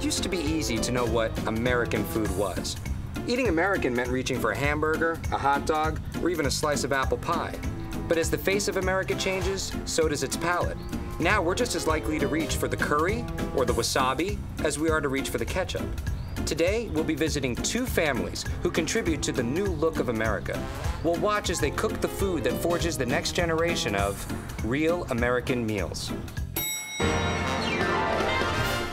used to be easy to know what American food was. Eating American meant reaching for a hamburger, a hot dog, or even a slice of apple pie. But as the face of America changes, so does its palate. Now we're just as likely to reach for the curry or the wasabi as we are to reach for the ketchup. Today, we'll be visiting two families who contribute to the new look of America. We'll watch as they cook the food that forges the next generation of real American meals.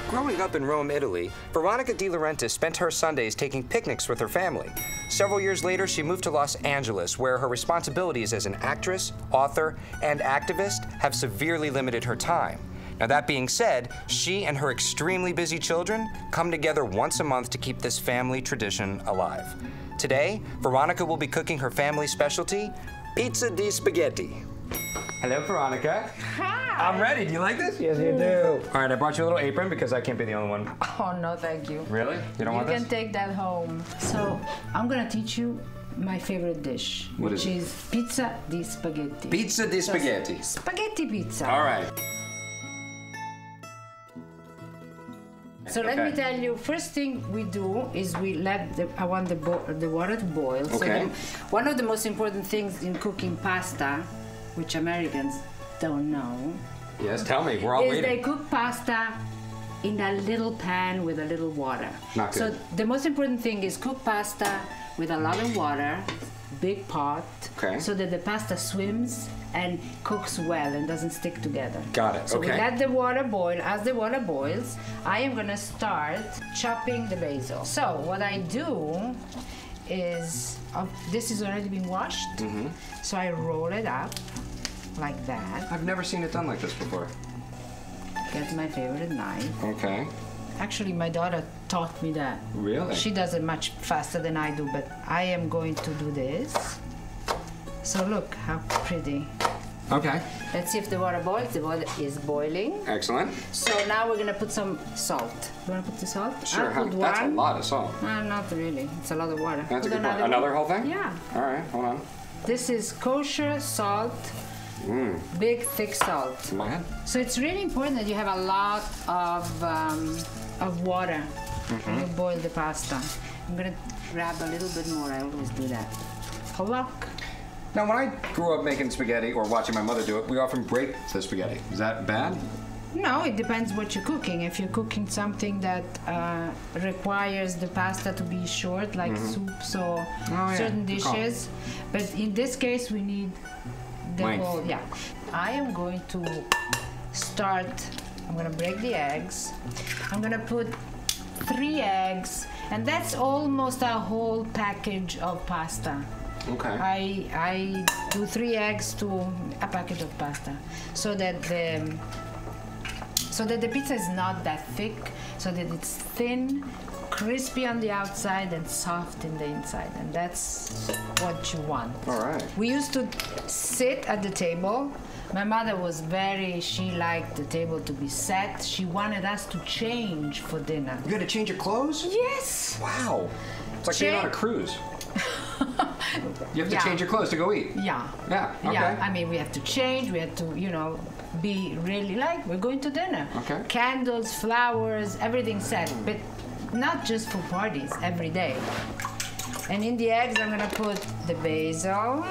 Growing up in Rome, Italy, Veronica De Laurentiis spent her Sundays taking picnics with her family. Several years later, she moved to Los Angeles, where her responsibilities as an actress, author, and activist have severely limited her time. Now, that being said, she and her extremely busy children come together once a month to keep this family tradition alive. Today, Veronica will be cooking her family specialty, pizza di spaghetti. Hello, Veronica. Hi. I'm ready. Do you like this? Yes, you do. All right, I brought you a little apron because I can't be the only one. Oh, no, thank you. Really? You don't want this? You can take that home. So, I'm going to teach you my favorite dish, which is pizza di spaghetti. Pizza di spaghetti. Spaghetti pizza. All right. So let me tell you, first thing we do is we let I want the water to boil. Okay. So one of the most important things in cooking pasta, which Americans don't know, Yes, tell me. We're all is waiting. they cook pasta in a little pan with a little water. Not good. So the most important thing is cook pasta with a lot of water, big pot, Okay. so that the pasta swims and cooks well and doesn't stick together. Got it, So okay. we let the water boil. As the water boils, I am gonna start chopping the basil. So what I do is, this has already been washed, so I roll it up like that. I've never seen it done like this before. Get my favorite knife. Okay. Actually, my daughter taught me that. Really? She does it much faster than I do, but I am going to do this. So look how pretty. Okay. Let's see if the water boils. The water is boiling. Excellent. So now we're gonna put some salt. You wanna put the salt? Sure. I'll put That's a one. lot of salt. Not really. It's a lot of water. That's a Put good point. one. Another whole thing? Yeah. All right. Hold on. This is kosher salt. Big, thick salt. Go ahead. So it's really important that you have a lot of water when you boil the pasta. I'm gonna grab a little bit more. I always do that. Look. Now, when I grew up making spaghetti or watching my mother do it, we often break the spaghetti. Is that bad? No, it depends what you're cooking. If you're cooking something that requires the pasta to be short, like soups or certain dishes, but in this case we need the Length. whole. Yeah, I am going to start. I'm gonna break the eggs. I'm gonna put 3 eggs, and that's almost a whole package of pasta. Okay. I do 3 eggs to a package of pasta, so that the pizza is not that thick, so that it's thin, crispy on the outside, and soft in the inside, and that's what you want. All right. We used to sit at the table. My mother was she liked the table to be set. She wanted us to change for dinner. You had to change your clothes? Yes! Wow. It's like being on a cruise. You have to change your clothes to go eat. Yeah. Yeah, okay. Yeah, I mean, we have to change. We have to, be really like we're going to dinner. Okay. Candles, flowers, everything set, but not just for parties, every day. And in the eggs, I'm gonna put the basil.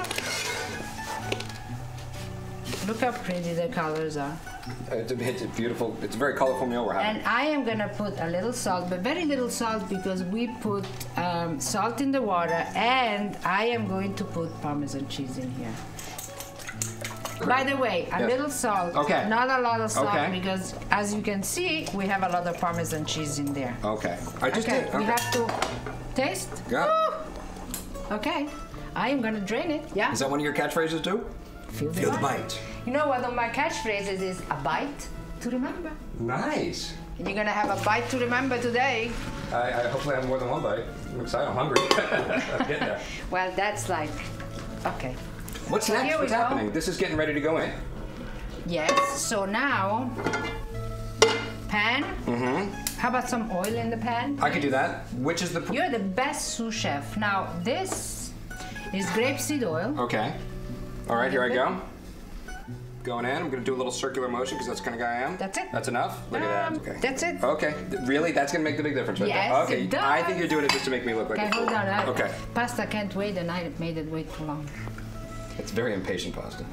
Look how pretty the colors are. It's beautiful. It's a very colorful meal we're having. And I am gonna put a little salt, but very little salt because we put salt in the water, and I am going to put Parmesan cheese in here. By the way, a little salt, not a lot of salt, because as you can see, we have a lot of Parmesan cheese in there. Okay. I just did. We have to taste. Yeah. Okay. I am gonna drain it. Yeah. Is that one of your catchphrases too? Feel the bite. You know what? One of my catchphrases is a bite to remember. Nice. And you're gonna have a bite to remember today. I hopefully have more than one bite. I'm excited. I'm hungry. I'm getting there. Well, that's like, okay. What's So next? here we What's go. happening? This is getting ready to go in. Yes. So now, pan. How about some oil in the pan? I could do that. Which is the... You're the best sous chef. Now, this is grapeseed oil. Okay. All right, here I go. going in. I'm gonna do a little circular motion because that's the kind of guy I am. That's it. That's enough? Look at that. Okay. That's it. Okay. Really? That's gonna make the big difference right Yes, there? Okay. it does. I think you're doing it just to make me look like Okay, a fool. hold on. Okay. Pasta can't wait, and I made it wait too long. It's very impatient pasta.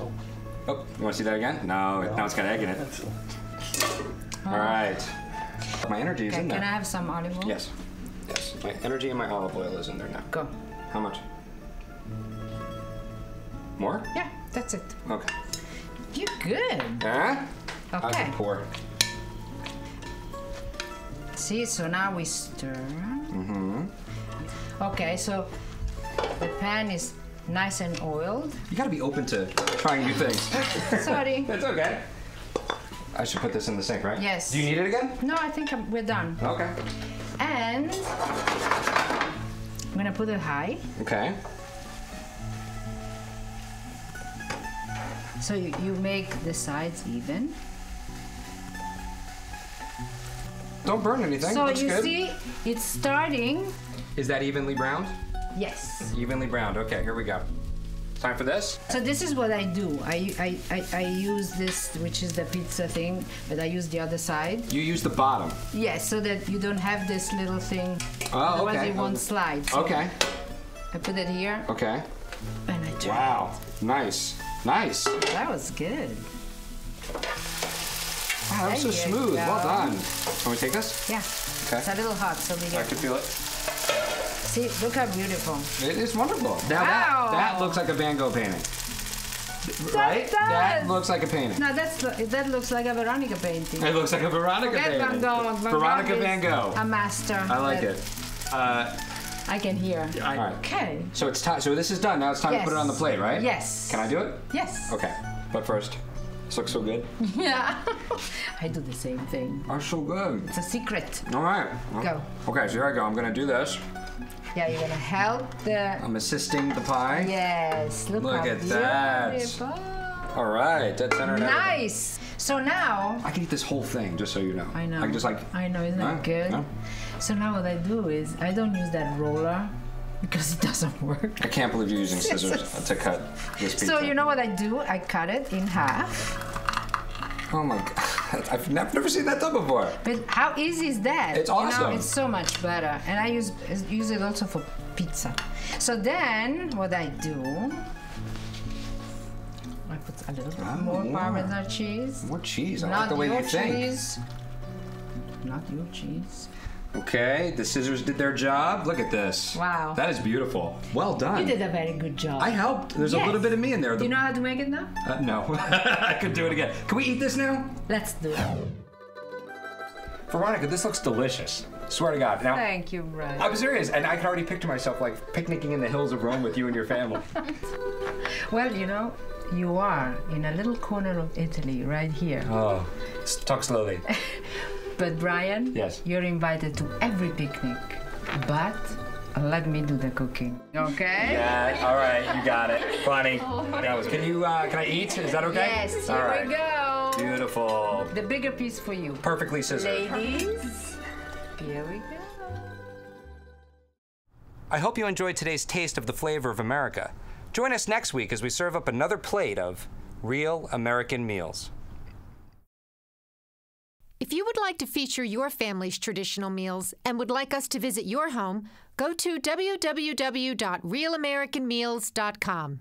Oh, you want to see that again? No, now it's got egg in it. All right. My energy is Okay, in there. can I have some olive oil? Yes. Yes. My energy and my olive oil is in there now. Go. How much? More? Yeah, that's it. Okay. You're good. Huh? How's Okay. it pour? See, so now we stir. Okay, so the pan is nice and oiled. You gotta be open to trying new things. Sorry. It's okay. I should put this in the sink, right? Yes. Do you need it again? No, I think we're done. Okay. And I'm gonna put it high. Okay. So you make the sides even. Don't burn anything. So Looks you good. see, it's starting. Is that evenly browned? Yes. Evenly browned. Okay, here we go. Time for this? So this is what I do. I use this, which is the pizza thing, but I use the other side. You use the bottom. Yes, so that you don't have this little thing. Oh, Otherwise okay. it won't slide. So Okay. I put it here Okay. and I turn. Wow. Nice. Nice. That was good. Wow, that was so There you smooth. go. Well done. Can we take this? Yeah. Okay. It's a little hot, so we I get. can feel it. See, look how beautiful. It is wonderful. Now Wow. that looks like a Van Gogh painting. Right? does. That looks like a painting. No, that looks like a Veronica painting. It looks like a Veronica Forget painting. Van Gogh. Veronica is Van Gogh. A master. I like that it. I can hear. All right. Okay. So it's time. So this is done. Now it's time to put it on the plate, right? Yes. Can I do it? Yes. Okay. But first, this looks so good. Yeah. I do the same thing. Oh, so good. It's a secret. All right. Go. Okay, so here I go. I'm gonna do this. Yeah, you're gonna help the. I'm assisting the pie. Yes. Look Look how at that. beautiful. All right. That's centered. Nice. So now. I can eat this whole thing, just so you know. I know. I can just like. I know, isn't Huh? that good? Huh? So now what I do is I don't use that roller because it doesn't work. I can't believe you're using scissors to cut this pizza. So you know what I do? I cut it in half. Oh my god. I've never seen that done before. But how easy is that? It's You awesome. know, it's so much better. And I use it also for pizza. So then what I do, I put a little bit more Parmesan cheese. More cheese. I like Not the way your you think. cheese. Not your cheese. Okay, the scissors did their job. Look at this. Wow. That is beautiful. Well done. You did a very good job. I helped. There's a Yes. little bit of me in there. Do you know how to make it now? No. I could do it again. Can we eat this now? Let's do it. Veronica, this looks delicious. Swear to God. Now, Thank you, Brian. I'm serious, and I can already picture myself like picnicking in the hills of Rome with you and your family. Well, you know, you are in a little corner of Italy right here. Oh, talk slowly. But Brian, Yes. you're invited to every picnic. But let me do the cooking. Okay? Yeah, all right, you got it. Funny. Can I eat? Is that okay? Yes, All here right. we go. Beautiful. The bigger piece for you. Perfectly scissored. Ladies, here we go. I hope you enjoyed today's taste of the flavor of America. Join us next week as we serve up another plate of real American meals. If you would like to feature your family's traditional meals and would like us to visit your home, go to www.realamericanmeals.com.